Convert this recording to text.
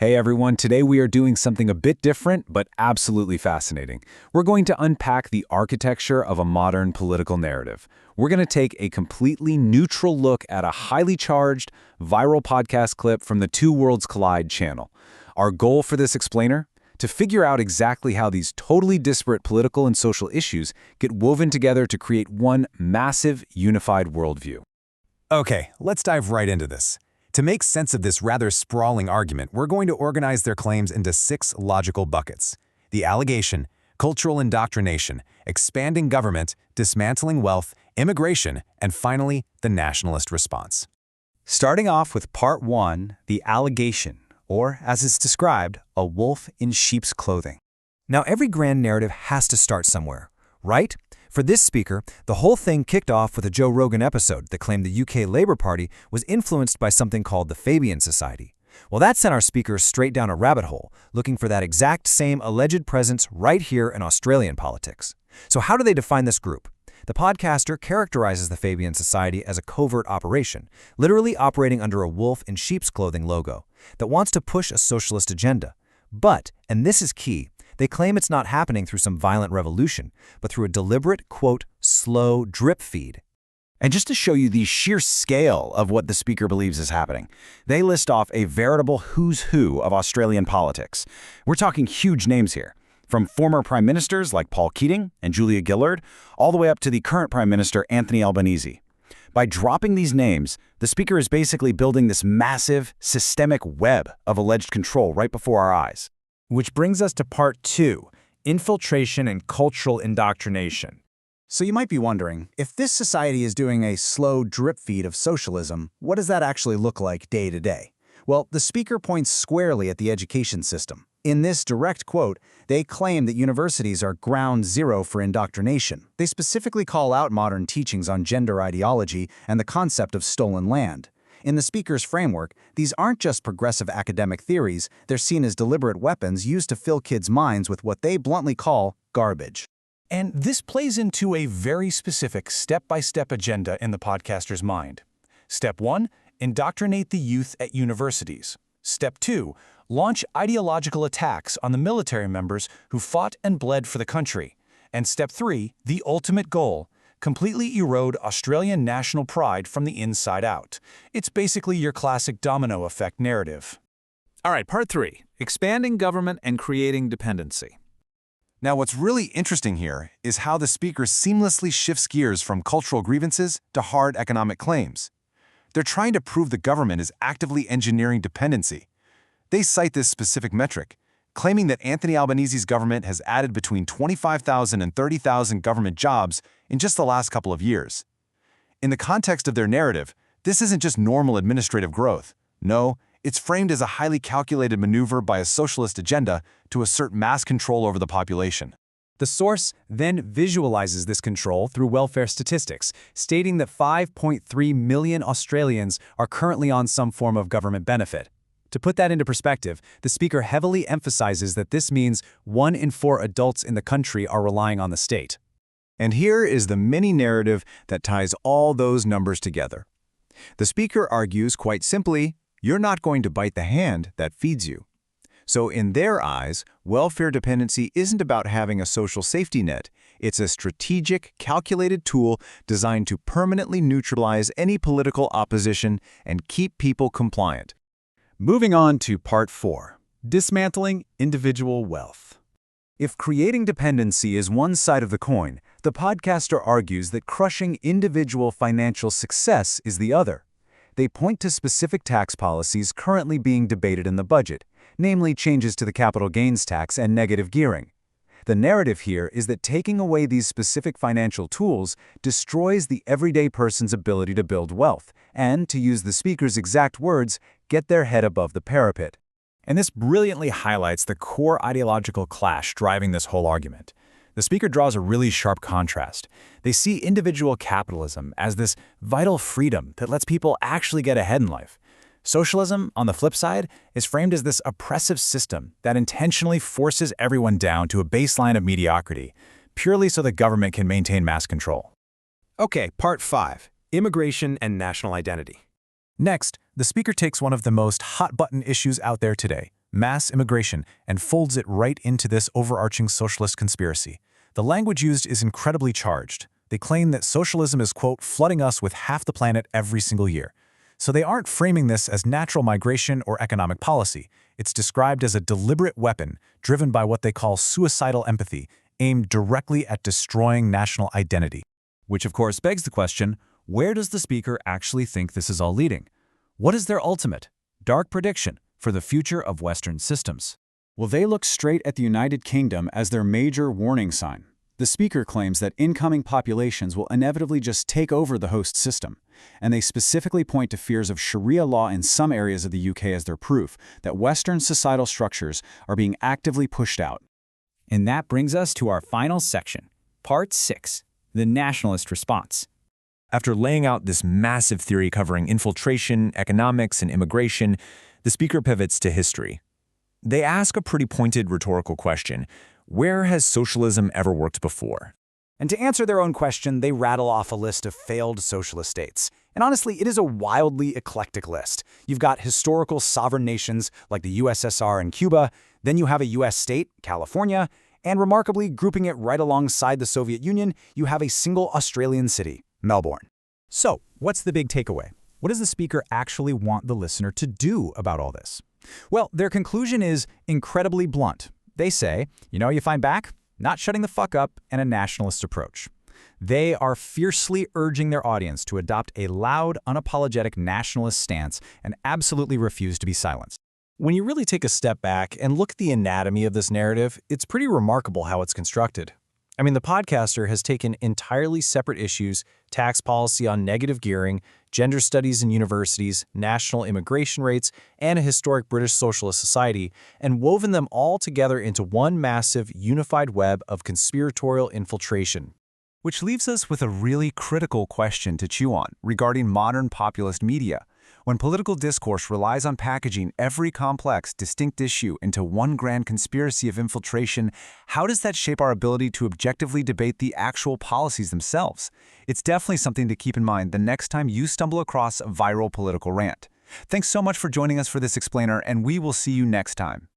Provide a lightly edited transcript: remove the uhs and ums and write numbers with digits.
Hey everyone, today we are doing something a bit different, but absolutely fascinating. We're going to unpack the architecture of a modern political narrative. We're going to take a completely neutral look at a highly charged, viral podcast clip from the Two Worlds Collide channel. Our goal for this explainer? To figure out exactly how these totally disparate political and social issues get woven together to create one massive, unified worldview. Okay, let's dive right into this. To make sense of this rather sprawling argument, we're going to organize their claims into 6 logical buckets: the allegation, cultural indoctrination, expanding government, dismantling wealth, immigration, and finally, the nationalist response. Starting off with Part 1, the allegation, or as it's described, a wolf in sheep's clothing. Now, every grand narrative has to start somewhere, right? For this speaker, the whole thing kicked off with a Joe Rogan episode that claimed the UK Labour Party was influenced by something called the Fabian Society. Well, that sent our speakers straight down a rabbit hole, looking for that exact same alleged presence right here in Australian politics. So how do they define this group? The podcaster characterizes the Fabian Society as a covert operation, literally operating under a wolf in sheep's clothing logo, that wants to push a socialist agenda. But, and this is key, they claim it's not happening through some violent revolution, but through a deliberate, quote, slow drip feed. And just to show you the sheer scale of what the speaker believes is happening, they list off a veritable who's who of Australian politics. We're talking huge names here, from former prime ministers like Paul Keating and Julia Gillard, all the way up to the current prime minister Anthony Albanese. By dropping these names, the speaker is basically building this massive, systemic web of alleged control right before our eyes. Which brings us to Part 2, infiltration and cultural indoctrination. So you might be wondering, if this society is doing a slow drip feed of socialism, what does that actually look like day to day? Well, the speaker points squarely at the education system. In this direct quote, they claim that universities are ground zero for indoctrination. They specifically call out modern teachings on gender ideology and the concept of stolen land. In the speaker's framework, these aren't just progressive academic theories, they're seen as deliberate weapons used to fill kids' minds with what they bluntly call garbage. And this plays into a very specific step-by-step agenda in the podcaster's mind. Step 1, indoctrinate the youth at universities. Step 2, launch ideological attacks on the military members who fought and bled for the country. And Step 3, the ultimate goal, completely erode Australian national pride from the inside out. It's basically your classic domino effect narrative. All right, Part 3, expanding government and creating dependency. Now, what's really interesting here is how the speaker seamlessly shifts gears from cultural grievances to hard economic claims. They're trying to prove the government is actively engineering dependency. They cite this specific metric, claiming that Anthony Albanese's government has added between 25,000 and 30,000 government jobs in just the last couple of years. In the context of their narrative, this isn't just normal administrative growth. No, it's framed as a highly calculated maneuver by a socialist agenda to assert mass control over the population. The source then visualizes this control through welfare statistics, stating that 5.3 million Australians are currently on some form of government benefit. To put that into perspective, the speaker heavily emphasizes that this means 1 in 4 adults in the country are relying on the state. And here is the mini-narrative that ties all those numbers together. The speaker argues quite simply, you're not going to bite the hand that feeds you. So in their eyes, welfare dependency isn't about having a social safety net. It's a strategic, calculated tool designed to permanently neutralize any political opposition and keep people compliant. Moving on to Part 4, dismantling individual wealth. If creating dependency is one side of the coin, the podcaster argues that crushing individual financial success is the other. They point to specific tax policies currently being debated in the budget, namely changes to the capital gains tax and negative gearing. The narrative here is that taking away these specific financial tools destroys the everyday person's ability to build wealth and, to use the speaker's exact words, get their head above the parapet. And this brilliantly highlights the core ideological clash driving this whole argument. The speaker draws a really sharp contrast. They see individual capitalism as this vital freedom that lets people actually get ahead in life. Socialism, on the flip side, is framed as this oppressive system that intentionally forces everyone down to a baseline of mediocrity, purely so the government can maintain mass control. Okay, Part 5, Immigration and National Identity. Next, the speaker takes one of the most hot-button issues out there today, mass immigration, and folds it right into this overarching socialist conspiracy. The language used is incredibly charged. They claim that socialism is, quote, flooding us with half the planet every single year. So they aren't framing this as natural migration or economic policy. It's described as a deliberate weapon driven by what they call suicidal empathy, aimed directly at destroying national identity. Which of course begs the question, where does the speaker actually think this is all leading? What is their ultimate, dark prediction for the future of Western systems? Well, they look straight at the United Kingdom as their major warning sign. The speaker claims that incoming populations will inevitably just take over the host system, and they specifically point to fears of Sharia law in some areas of the UK as their proof that Western societal structures are being actively pushed out. And that brings us to our final section, Part 6, the nationalist response. After laying out this massive theory covering infiltration, economics, and immigration, the speaker pivots to history. They ask a pretty pointed rhetorical question: where has socialism ever worked before? And to answer their own question, they rattle off a list of failed socialist states. And honestly, it is a wildly eclectic list. You've got historical sovereign nations like the USSR and Cuba, then you have a US state, California, and remarkably, grouping it right alongside the Soviet Union, you have a single Australian city, Melbourne. So, what's the big takeaway? What does the speaker actually want the listener to do about all this? Well, their conclusion is incredibly blunt. They say, you know, you find back? Not shutting the fuck up and a nationalist approach. They are fiercely urging their audience to adopt a loud, unapologetic nationalist stance and absolutely refuse to be silenced. When you really take a step back and look at the anatomy of this narrative, it's pretty remarkable how it's constructed. I mean, the podcaster has taken entirely separate issues, tax policy on negative gearing, gender studies in universities, national immigration rates, and a historic British socialist society, and woven them all together into one massive, unified web of conspiratorial infiltration. Which leaves us with a really critical question to chew on regarding modern populist media. When political discourse relies on packaging every complex, distinct issue into one grand conspiracy of infiltration, how does that shape our ability to objectively debate the actual policies themselves? It's definitely something to keep in mind the next time you stumble across a viral political rant. Thanks so much for joining us for this explainer, and we will see you next time.